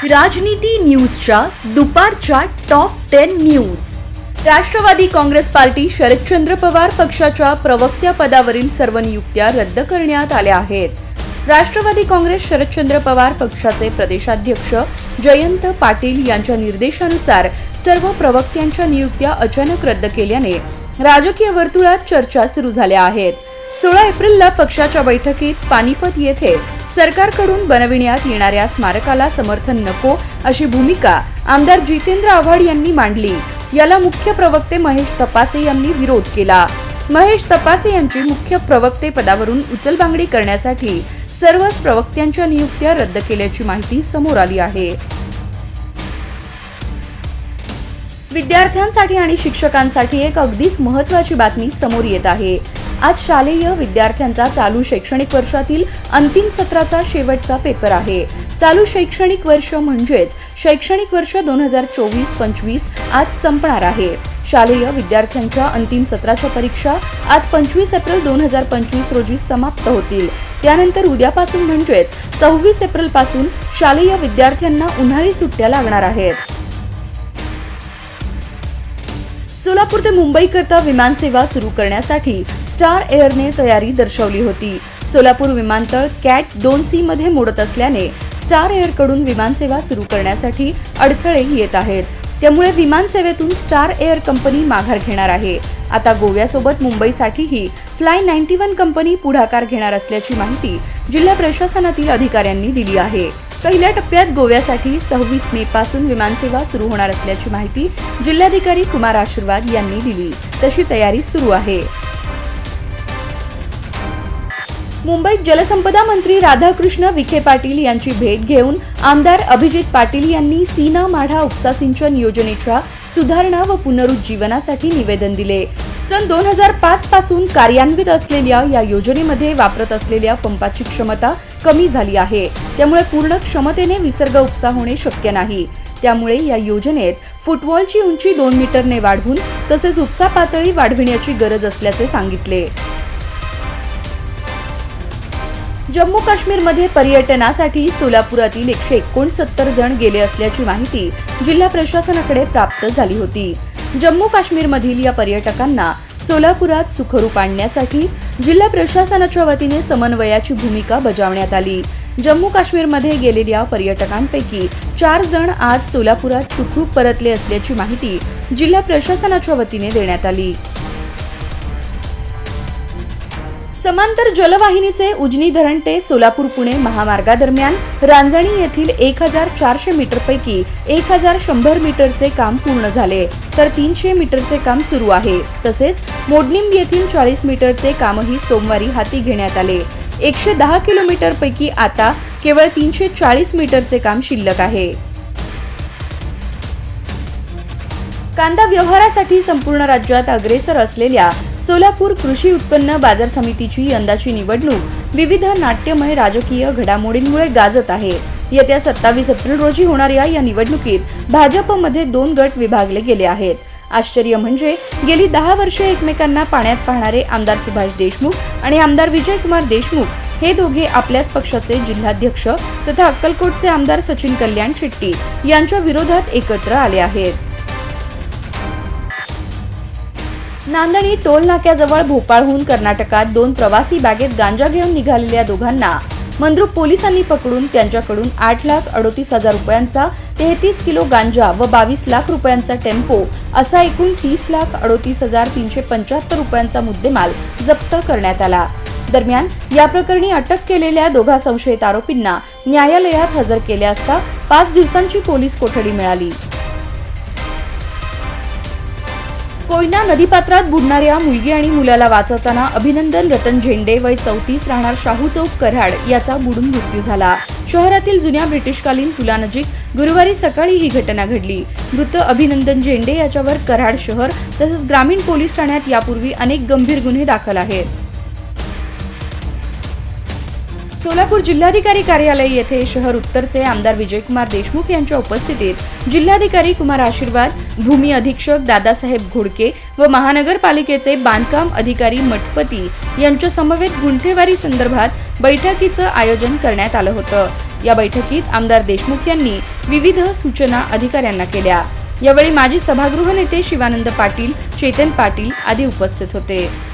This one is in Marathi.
राजनीती न्यूजच्या दुपारच्या top 10 news. Rashtrawadi Congress Party Sharadchandra Pawar पक्षाच्या प्रवक्त्या पदावरील सर्व नियुक्त्या रद्द करण्यात आल्या आहेत। राष्ट्रवादी काँग्रेस शरदचंद्र पवार पक्षाचे प्रदेशाध्यक्ष जयंत पाटील यांच्या निर्देशानुसार सर्व प्रवक्त्यांच्या नियुक्त्या अचानक रद्द केल्याने राजकीय वर्तुळात चर्चा सुरू झाल्या आहेत। 16 एप्रिलला पक्षाच्या बैठकीत पानिपत येथे सरकारकडून बनविण्यात येणाऱ्या स्मारकाला समर्थन नको अशी भूमिका आमदार जितेंद्र आव्हाड यांनी मांडली। याला मुख्य प्रवक्ते महेश तपासे यांनी विरोध केला। महेश तपासे यांची मुख्य प्रवक्ते पदावरून उचलबांगडी करण्यासाठी सर्वच प्रवक्त्यांच्या नियुक्त्या रद्द केल्याची माहिती समोर आली आहे। विद्यार्थ्यांसाठी आणि शिक्षकांसाठी एक अगदीच महत्त्वाची बातमी समोर येत आहे। आज शालेय विद्यार्थ्यांचा चालू शैक्षणिक वर्षातील अंतिम सत्राचा शेवटचा पेपर आहे। चालू शैक्षणिक वर्ष म्हणजेच शैक्षणिक वर्ष 2024-25 आज संपणार आहे। शालेय विद्यार्थ्यांच्या अंतिम सत्राच्या परीक्षा आज 25 एप्रिल 2025 रोजी समाप्त होतील। त्यानंतर उद्यापासून म्हणजेच 26 एप्रिल पासून शालेय विद्यार्थ्यांना उन्हाळी सुट्ट्या लागणार आहेत। सोलापूर ते मुंबई करता विमान सेवा सुरू करण्यासाठी स्टार एअरने तयारी दर्शवली होती। सोलापूर विमानतळ कॅट 2C मध्ये मोडत असल्याने स्टार एअरकडून विमान सेवा सुरू करण्यासाठी अडथळे येत आहेत। त्यामुळे विमान सेवेतून स्टार एअर कंपनी माघार घेणार आहे। आता गोव्यासोबत मुंबईसाठीही फ्लाय 91 कंपनी पुढाकार घेणार असल्याची माहिती जिल्हा प्रशासनातील अधिकाऱ्यांनी दिली आहे। पहिल्या टप्प्यात गोव्यासाठी 26 मे पासून विमानसेवा सुरू होणार असल्याची माहिती जिल्हाधिकारी कुमार आशीर्वाद यांनी दिली। तशी तयारी सुरू आहे। मुंबईत जलसंपदा मंत्री राधाकृष्ण विखे पाटील यांची भेट घेऊन आमदार अभिजित पाटील यांनी सीना माढा उपसा सिंचन योजनेच्या सुधारणा व पुनरुज्जीवनासाठी निवेदन दिले। सन 2005 पासून कार्यान्वित असलेल्या या योजनेमध्ये वापरत असलेल्या पंपाची क्षमता कमी झाली आहे। त्यामुळे पूर्ण क्षमतेने विसर्ग उपसा होणे शक्य नाही। त्यामुळे या योजनेत फुटवॉलची उंची 2 मीटरने वाढवून तसेच उपसा पातळी वाढविण्याची गरज असल्याचे सांगितले। जम्मू काश्मीरमध्ये पर्यटनासाठी सोलापुरातील 169 जण गेले असल्याची माहिती जिल्हा प्रशासनाकडे प्राप्त झाली होती। जम्मू काश्मीरमधील या पर्यटकांना सोलापुरात सुखरूप आणण्यासाठी जिल्हा प्रशासनाच्या वतीने समन्वयाची भूमिका बजावण्यात आली। जम्मू काश्मीरमध्ये गेलेल्या पर्यटकांपैकी 4 जण आज सोलापुरात सुखरूप परतले असल्याची माहिती जिल्हा प्रशासनाच्या वतीने देण्यात आली। समांतर जलवाहिनीचे उजनी धरण ते सोलापूर पुणे महामार्गादरम्यान रांजणी येथील 1400 मीटरपैकी 1100 मीटरचे काम पूर्ण झाले, तर 300 मीटरचे काम सुरू आहे। तसेच मोडनिंब येथील 40 मीटरचे कामही सोमवारी हाती घेण्यात आले। 110 किलोमीटरपैकी आता केवळ 340 मीटरचे काम शिल्लक आहे। कांदा व्यवहारासाठी संपूर्ण राज्यात अग्रेसर असलेल्या सोलापूर कृषी उत्पन्न बाजार समितीची यंदाची निवडणूक विविध नाट्यमय राजकीय घडामोडींमुळे गाजत आहे। येत्या 27 एप्रिल रोजी होणाऱ्या या निवडणुकीत भाजपमध्ये 2 गट विभागले गेले आहेत। आश्चर्य म्हणजे गेली 10 वर्षे एकमेकांना पाण्यात पाहणारे आमदार सुभाष देशमुख आणि आमदार विजयकुमार देशमुख हे दोघे आपल्याच पक्षाचे जिल्हाध्यक्ष तथा अक्कलकोटचे आमदार सचिन कल्याण शेट्टी यांच्या विरोधात एकत्र आले आहेत। नांदणी टोल नाक्याजवळ भोपाळहून कर्नाटकात 2 प्रवासी बॅगेत गांजा घेऊन निघालेल्या दोघांना मंद्रुप पोलिसांनी पकडून त्यांच्याकडून 8,38,000 रुपयांचा 33 किलो गांजा व 22 लाख रुपयांचा टेम्पो असा एकूण 30,38,375 रुपयांचा मुद्देमाल जप्त करण्यात आला। दरम्यान या प्रकरणी अटक केलेल्या दोघा संशयित आरोपींना न्यायालयात हजर केले असता 5 दिवसांची पोलीस कोठडी मिळाली। कोयना नदीपात्रात बुडणाऱ्या मुलगी आणि मुलाला वाचवताना अभिनंदन रतन झेंडे वय 34 राहणार शाहू चौक कराड याचा बुडून मृत्यू झाला। शहरातील जुन्या ब्रिटिशकालीन पुलानजीक गुरुवारी सकाळी ही घटना घडली। मृत अभिनंदन झेंडे याच्यावर कराड शहर तसेच ग्रामीण पोलीस ठाण्यात यापूर्वी अनेक गंभीर गुन्हे दाखल आहेत। सोलापूर जिल्हाधिकारी कार्यालय येथे शहर उत्तरचे आमदार विजयकुमार देशमुख यांच्या उपस्थितीत जिल्हाधिकारी कुमार आशीर्वाद, भूमी अधीक्षक दादासाहेब घोडके व महानगरपालिकेचे बांधकाम अधिकारी मठपती यांच्या समवेत गुंठेवारी संदर्भात बैठकीचं आयोजन करण्यात आलं होतं। या बैठकीत आमदार देशमुख यांनी विविध सूचना अधिकाऱ्यांना केल्या। यावेळी माजी सभागृह नेते शिवानंद पाटील, चेतन पाटील आदी उपस्थित होते।